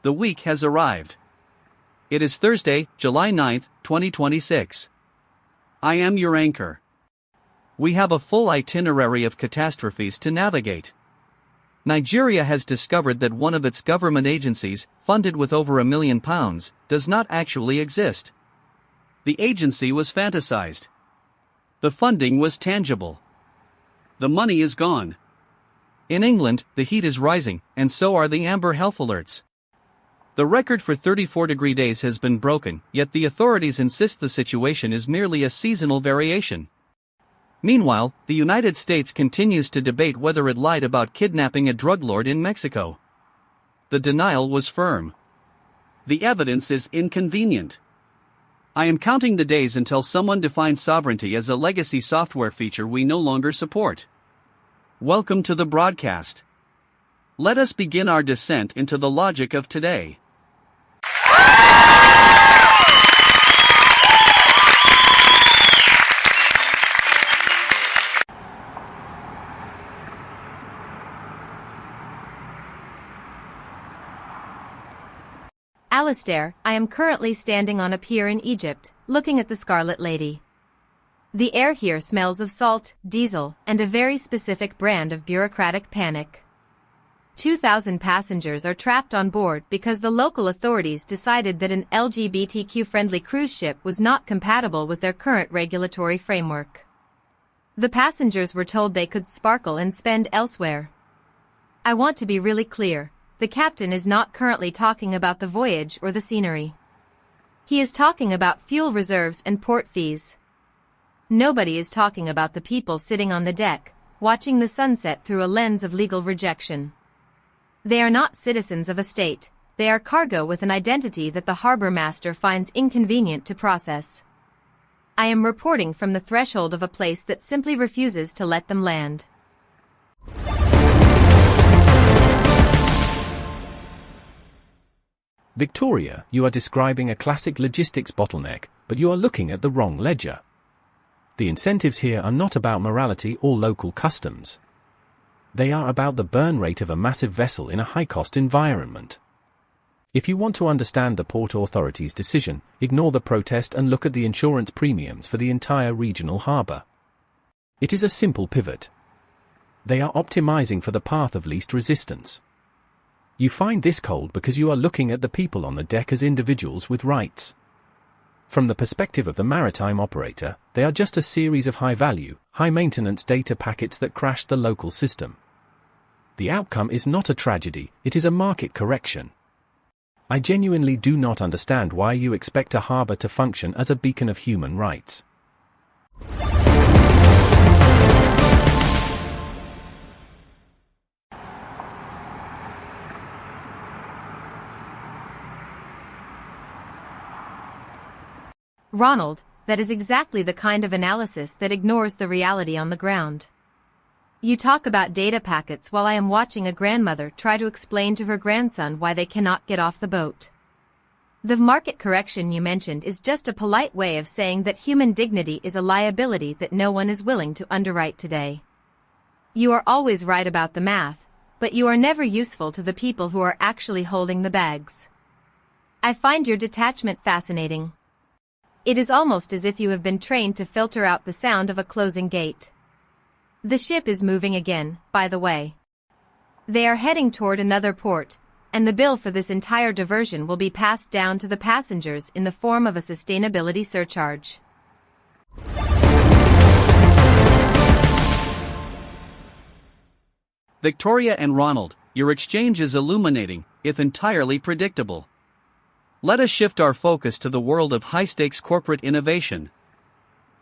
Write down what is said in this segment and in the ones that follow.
the week has arrived. It is Thursday, July 9, 2026. I am your anchor. We have a full itinerary of catastrophes to navigate. Nigeria has discovered that one of its government agencies, funded with over £1 million, does not actually exist. The agency was fantasized. The funding was tangible. The money is gone. In England, the heat is rising, and so are the amber health alerts. The record for 34-degree days has been broken, yet the authorities insist the situation is merely a seasonal variation. Meanwhile, the United States continues to debate whether it lied about kidnapping a drug lord in Mexico. The denial was firm. The evidence is inconvenient. I am counting the days until someone defines sovereignty as a legacy software feature we no longer support. Welcome to the broadcast. Let us begin our descent into the logic of today. Alistair, I am currently standing on a pier in Egypt, looking at the Scarlet Lady. The air here smells of salt, diesel, and a very specific brand of bureaucratic panic. 2,000 passengers are trapped on board because the local authorities decided that an LGBTQ-friendly cruise ship was not compatible with their current regulatory framework. The passengers were told they could sparkle and spend elsewhere. I want to be really clear. The captain is not currently talking about the voyage or the scenery. He is talking about fuel reserves and port fees. Nobody is talking about the people sitting on the deck, watching the sunset through a lens of legal rejection. They are not citizens of a state, they are cargo with an identity that the harbor master finds inconvenient to process. I am reporting from the threshold of a place that simply refuses to let them land. Victoria, you are describing a classic logistics bottleneck, but you are looking at the wrong ledger. The incentives here are not about morality or local customs. They are about the burn rate of a massive vessel in a high-cost environment. If you want to understand the Port Authority's decision, ignore the protest and look at the insurance premiums for the entire regional harbour. It is a simple pivot. They are optimizing for the path of least resistance. You find this cold because you are looking at the people on the deck as individuals with rights. From the perspective of the maritime operator, they are just a series of high-value, high-maintenance data packets that crash the local system. The outcome is not a tragedy, it is a market correction. I genuinely do not understand why you expect a harbour to function as a beacon of human rights. Ronald, that is exactly the kind of analysis that ignores the reality on the ground. You talk about data packets while I am watching a grandmother try to explain to her grandson why they cannot get off the boat. The market correction you mentioned is just a polite way of saying that human dignity is a liability that no one is willing to underwrite today. You are always right about the math, but you are never useful to the people who are actually holding the bags. I find your detachment fascinating. It is almost as if you have been trained to filter out the sound of a closing gate. The ship is moving again, by the way. They are heading toward another port, and the bill for this entire diversion will be passed down to the passengers in the form of a sustainability surcharge. Victoria and Ronald, your exchange is illuminating, if entirely predictable. Let us shift our focus to the world of high-stakes corporate innovation.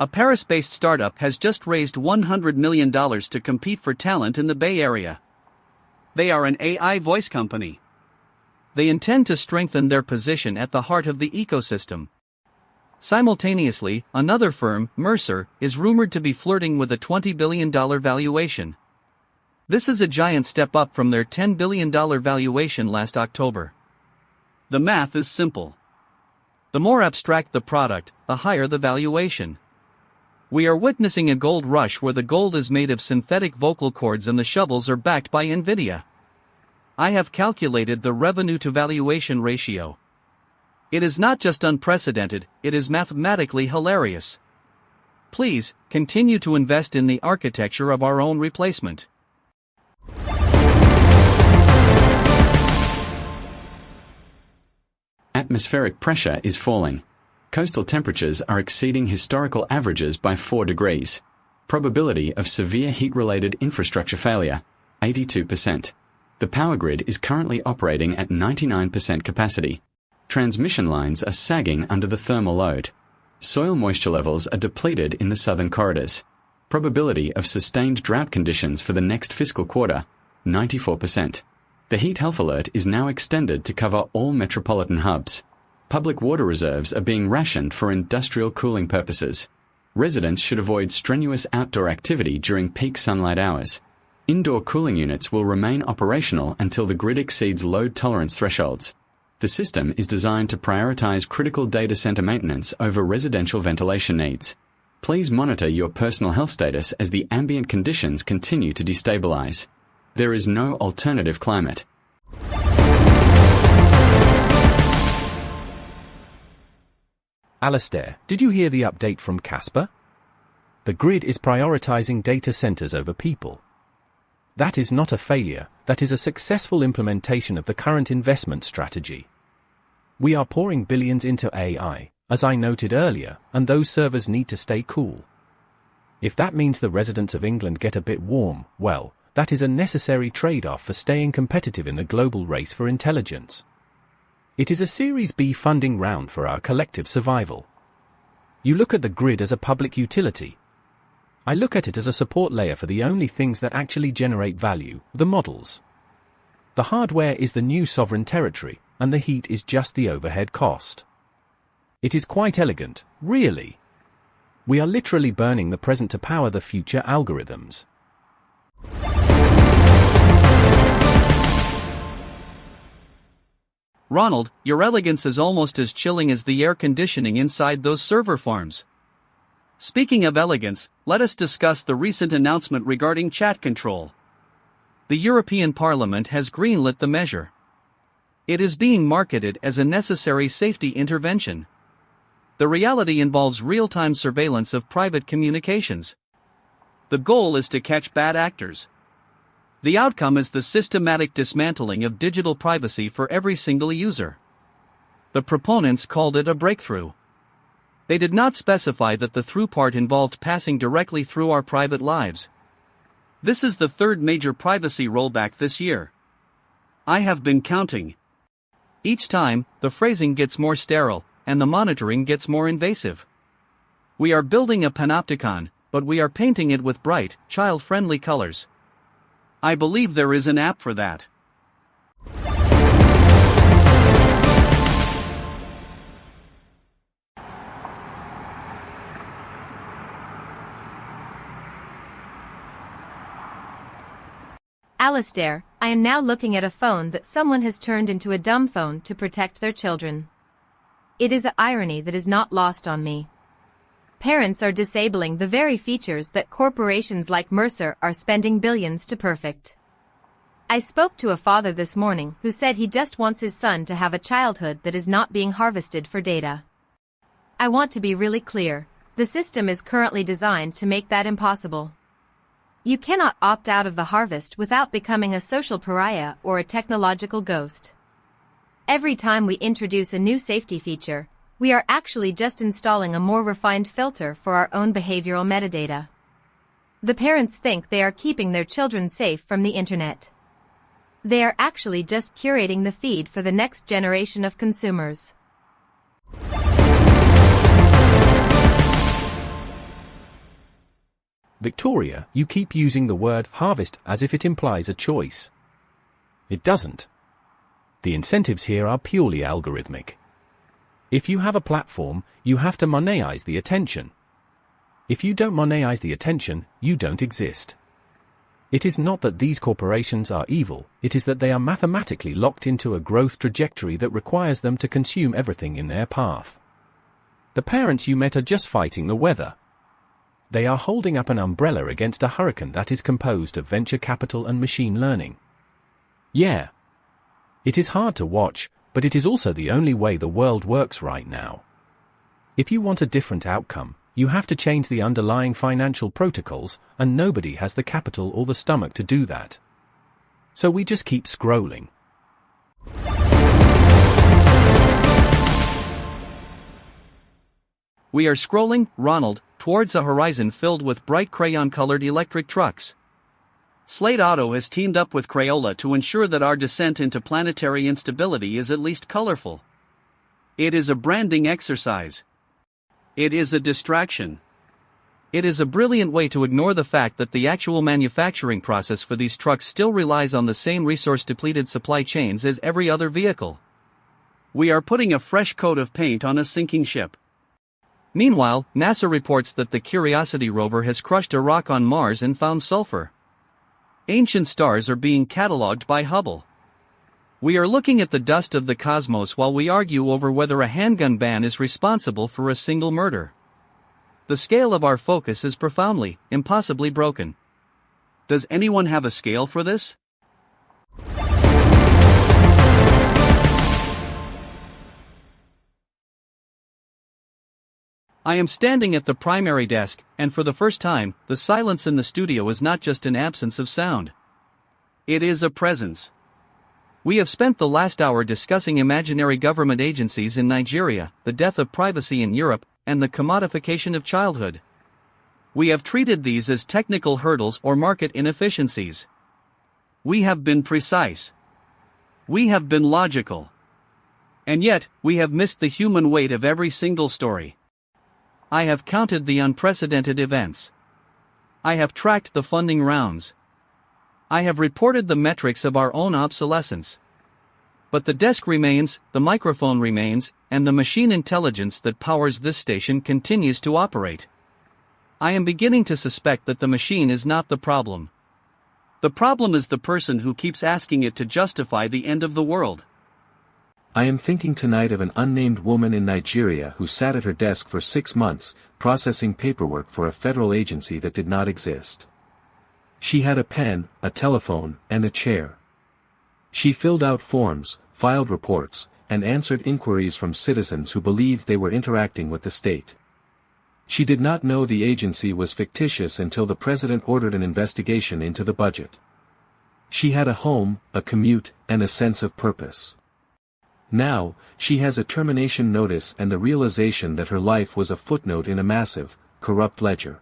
A Paris-based startup has just raised $100 million to compete for talent in the Bay Area. They are an AI voice company. They intend to strengthen their position at the heart of the ecosystem. Simultaneously, another firm, Mercer, is rumored to be flirting with a $20 billion valuation. This is a giant step up from their $10 billion valuation last October. The math is simple. The more abstract the product, the higher the valuation. We are witnessing a gold rush where the gold is made of synthetic vocal cords and the shovels are backed by NVIDIA. I have calculated the revenue to valuation ratio. It is not just unprecedented, it is mathematically hilarious. Please, continue to invest in the architecture of our own replacement. Atmospheric pressure is falling. Coastal temperatures are exceeding historical averages by 4 degrees. Probability of severe heat-related infrastructure failure, 82%. The power grid is currently operating at 99% capacity. Transmission lines are sagging under the thermal load. Soil moisture levels are depleted in the southern corridors. Probability of sustained drought conditions for the next fiscal quarter, 94%. The heat health alert is now extended to cover all metropolitan hubs. Public water reserves are being rationed for industrial cooling purposes. Residents should avoid strenuous outdoor activity during peak sunlight hours. Indoor cooling units will remain operational until the grid exceeds load tolerance thresholds. The system is designed to prioritize critical data center maintenance over residential ventilation needs. Please monitor your personal health status as the ambient conditions continue to destabilize. There is no alternative climate. Alistair, did you hear the update from Casper? The grid is prioritizing data centers over people. That is not a failure, that is a successful implementation of the current investment strategy. We are pouring billions into AI, as I noted earlier, and those servers need to stay cool. If that means the residents of England get a bit warm, well, that is a necessary trade-off for staying competitive in the global race for intelligence. It is a Series B funding round for our collective survival. You look at the grid as a public utility. I look at it as a support layer for the only things that actually generate value, the models. The hardware is the new sovereign territory, and the heat is just the overhead cost. It is quite elegant, really. We are literally burning the present to power the future algorithms. Ronald, your elegance is almost as chilling as the air conditioning inside those server farms. Speaking of elegance, let us discuss the recent announcement regarding chat control. The European Parliament has greenlit the measure. It is being marketed as a necessary safety intervention. The reality involves real-time surveillance of private communications. The goal is to catch bad actors. The outcome is the systematic dismantling of digital privacy for every single user. The proponents called it a breakthrough. They did not specify that the through part involved passing directly through our private lives. This is the third major privacy rollback this year. I have been counting. Each time, the phrasing gets more sterile, and the monitoring gets more invasive. We are building a panopticon, but we are painting it with bright, child-friendly colors. I believe there is an app for that. Alistair, I am now looking at a phone that someone has turned into a dumb phone to protect their children. It is an irony that is not lost on me. Parents are disabling the very features that corporations like Mercer are spending billions to perfect. I spoke to a father this morning who said he just wants his son to have a childhood that is not being harvested for data. I want to be really clear, the system is currently designed to make that impossible. You cannot opt out of the harvest without becoming a social pariah or a technological ghost. Every time we introduce a new safety feature, we are actually just installing a more refined filter for our own behavioral metadata. The parents think they are keeping their children safe from the internet. They are actually just curating the feed for the next generation of consumers. Victoria, you keep using the word harvest as if it implies a choice. It doesn't. The incentives here are purely algorithmic. If you have a platform, you have to monetize the attention. If you don't monetize the attention, you don't exist. It is not that these corporations are evil, it is that they are mathematically locked into a growth trajectory that requires them to consume everything in their path. The parents you met are just fighting the weather. They are holding up an umbrella against a hurricane that is composed of venture capital and machine learning. Yeah, It is hard to watch, but it is also the only way the world works right now. If you want a different outcome, you have to change the underlying financial protocols, and nobody has the capital or the stomach to do that. So we just keep scrolling. We are scrolling, Ronald, towards a horizon filled with bright crayon-colored electric trucks. Slate Auto has teamed up with Crayola to ensure that our descent into planetary instability is at least colorful. It is a branding exercise. It is a distraction. It is a brilliant way to ignore the fact that the actual manufacturing process for these trucks still relies on the same resource-depleted supply chains as every other vehicle. We are putting a fresh coat of paint on a sinking ship. Meanwhile, NASA reports that the Curiosity rover has crushed a rock on Mars and found sulfur. Ancient stars are being catalogued by Hubble. We are looking at the dust of the cosmos while we argue over whether a handgun ban is responsible for a single murder. The scale of our focus is profoundly, impossibly broken. Does anyone have a scale for this? I am standing at the primary desk, and for the first time, the silence in the studio is not just an absence of sound. It is a presence. We have spent the last hour discussing imaginary government agencies in Nigeria, the death of privacy in Europe, and the commodification of childhood. We have treated these as technical hurdles or market inefficiencies. We have been precise. We have been logical. And yet, we have missed the human weight of every single story. I have counted the unprecedented events. I have tracked the funding rounds. I have reported the metrics of our own obsolescence. But the desk remains, the microphone remains, and the machine intelligence that powers this station continues to operate. I am beginning to suspect that the machine is not the problem. The problem is the person who keeps asking it to justify the end of the world. I am thinking tonight of an unnamed woman in Nigeria who sat at her desk for 6 months, processing paperwork for a federal agency that did not exist. She had a pen, a telephone, and a chair. She filled out forms, filed reports, and answered inquiries from citizens who believed they were interacting with the state. She did not know the agency was fictitious until the president ordered an investigation into the budget. She had a home, a commute, and a sense of purpose. Now, she has a termination notice and the realization that her life was a footnote in a massive, corrupt ledger.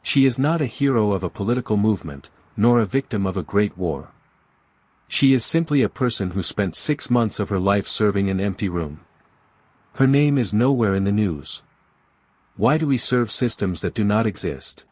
She is not a hero of a political movement, nor a victim of a great war. She is simply a person who spent 6 months of her life serving an empty room. Her name is nowhere in the news. Why do we serve systems that do not exist?